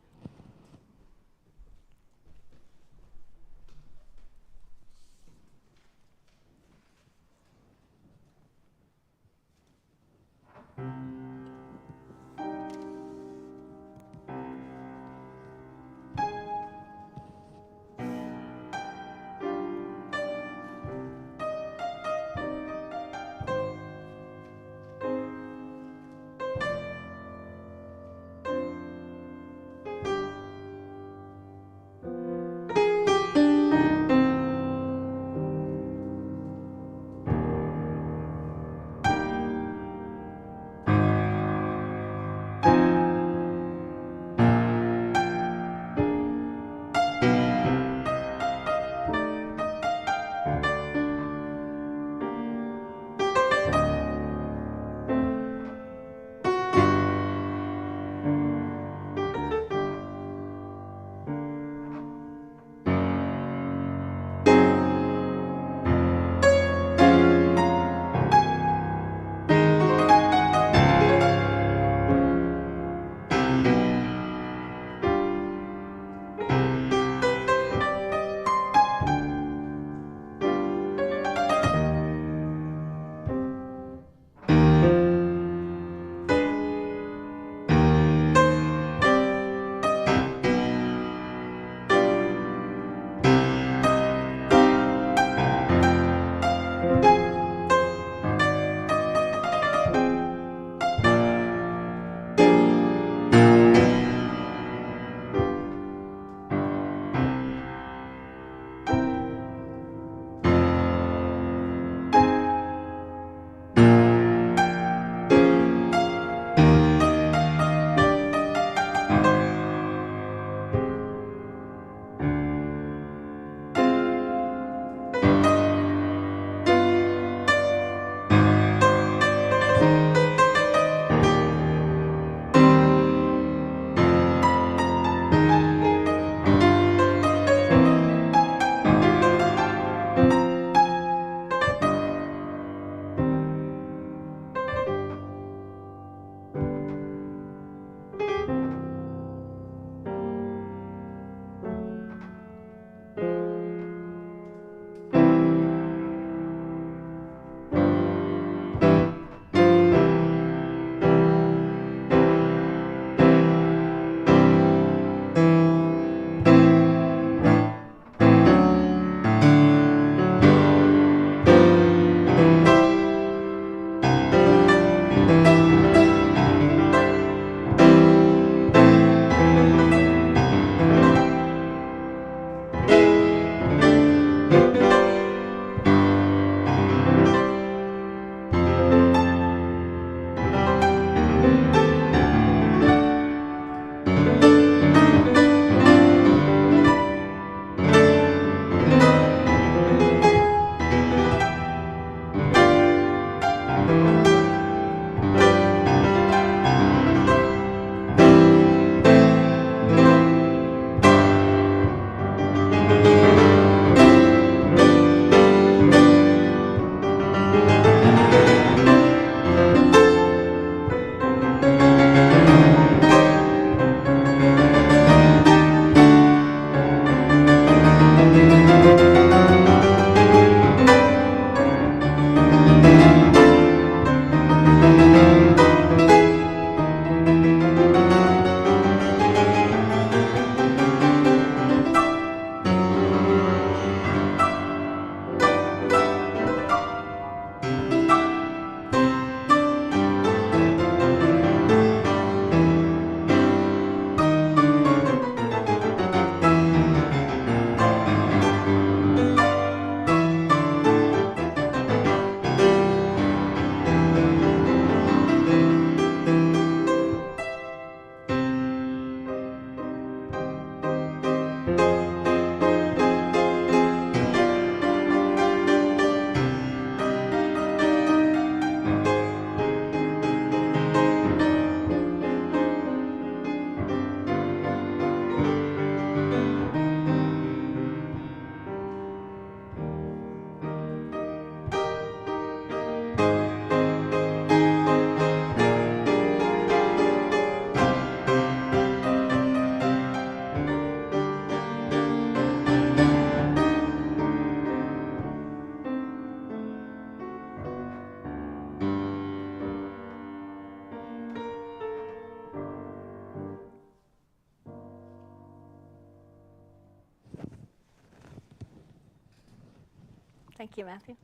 S2: Thank you, Matthew.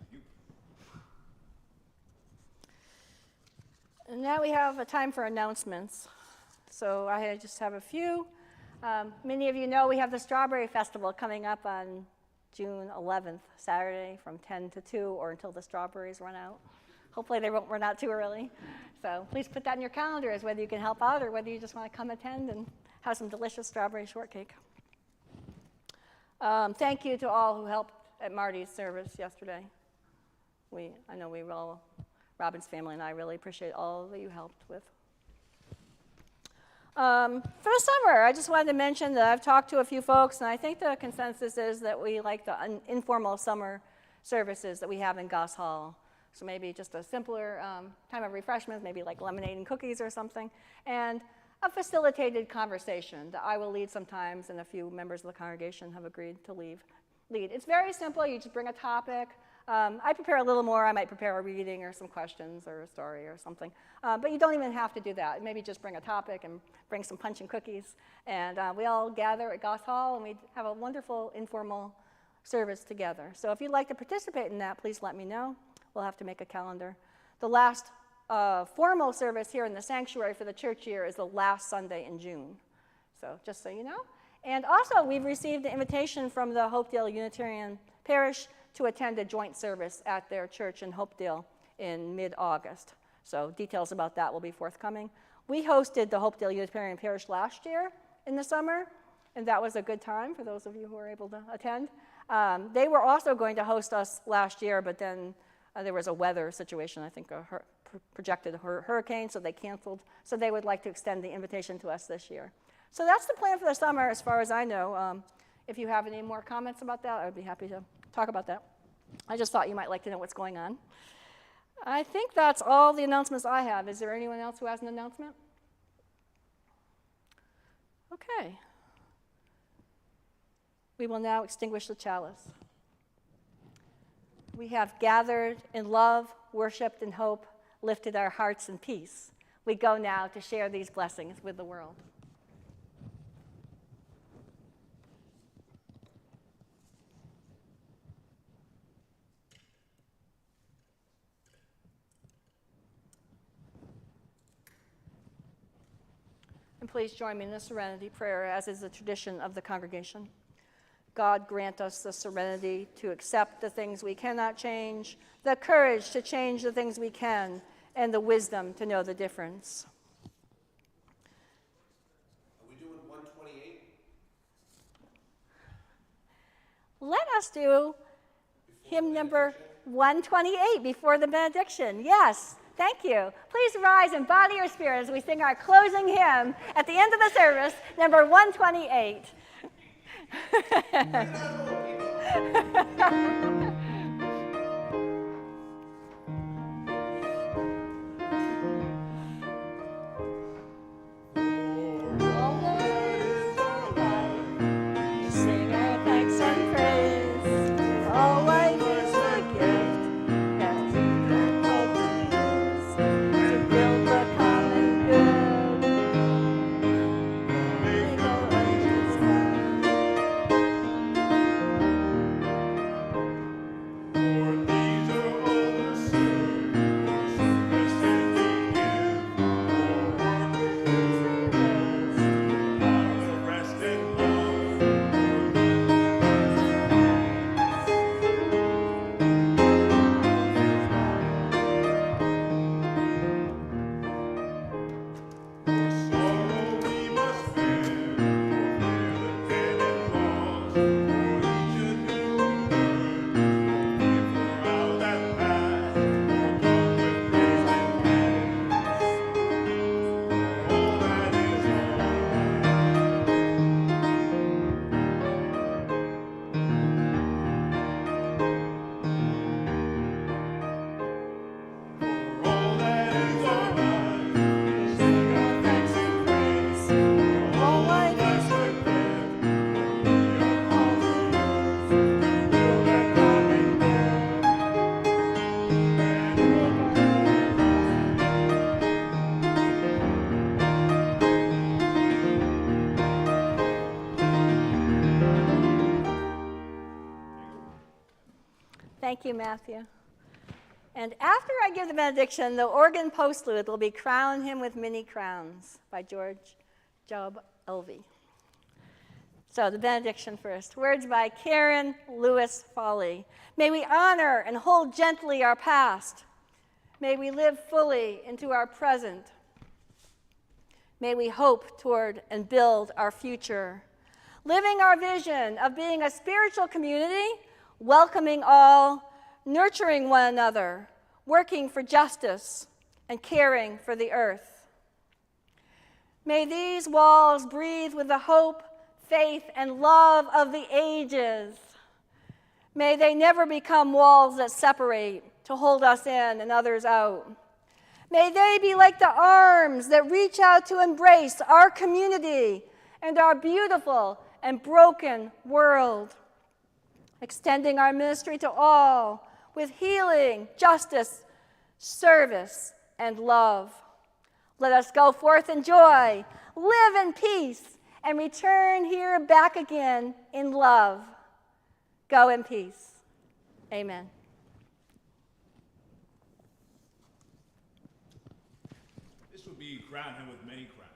S2: And now we have a time for announcements. So I just have a few. Many of you know we have the Strawberry Festival coming up on June 11th, Saturday, from 10 to 2, or until the strawberries run out. Hopefully they won't run out too early. So please put that in your calendars, whether you can help out or whether you just want to come attend and have some delicious strawberry shortcake. Thank you to all who helped at Marty's service yesterday. I know we all, Robin's family and I really appreciate all that you helped with. For the summer, I just wanted to mention that I've talked to a few folks, and I think the consensus is that we like the informal summer services that we have in Goss Hall. So maybe just a simpler time of refreshments, maybe like lemonade and cookies or something, and a facilitated conversation that I will lead sometimes, and a few members of the congregation have agreed to lead. It's very simple. You just bring a topic. I prepare a little more. I might prepare a reading or some questions or a story or something. But you don't even have to do that. Maybe just bring a topic and bring some punch and cookies. And we all gather at Goss Hall, and we have a wonderful informal service together. So if you'd like to participate in that, please let me know. We'll have to make a calendar. The last formal service here in the sanctuary for the church year is the last Sunday in June. So just so you know. And also, we've received an invitation from the Hopedale Unitarian Parish to attend a joint service at their church in Hopedale in mid-August. So details about that will be forthcoming. We hosted the Hopedale Unitarian Parish last year in the summer, and that was a good time for those of you who were able to attend. They were also going to host us last year, but then there was a weather situation, I think a projected hurricane, so they canceled. So they would like to extend the invitation to us this year. So that's the plan for the summer as far as I know. If you have any more comments about that, I would be happy to talk about that. I just thought you might like to know what's going on. I think that's all the announcements I have. Is there anyone else who has an announcement? Okay. We will now extinguish the chalice. We have gathered in love, worshiped in hope, lifted our hearts in peace. We go now to share these blessings with the world. And please join me in the serenity prayer, as is the tradition of the congregation. God grant us the serenity to accept the things we cannot change, the courage to change the things we can, and the wisdom to know the difference.
S4: Are we doing 128?
S2: Let us do hymn number 128 before the benediction. Yes, thank you. Please rise in body or spirit as we sing our closing hymn at the end of the service, number 128. Thank you, Matthew. And after I give the benediction, the organ postlude will be Crown Him with Many Crowns by George Job Elvey. So the benediction first. Words by Karen Lewis Foley. May we honor and hold gently our past. May we live fully into our present. May we hope toward and build our future. Living our vision of being a spiritual community, welcoming all, nurturing one another, working for justice, and caring for the earth. May these walls breathe with the hope, faith, and love of the ages. May they never become walls that separate to hold us in and others out. May they be like the arms that reach out to embrace our community and our beautiful and broken world, extending our ministry to all with healing, justice, service, and love. Let us go forth in joy, live in peace, and return here back again in love. Go in peace. Amen.
S1: This will be Crown Him with Many Crowns.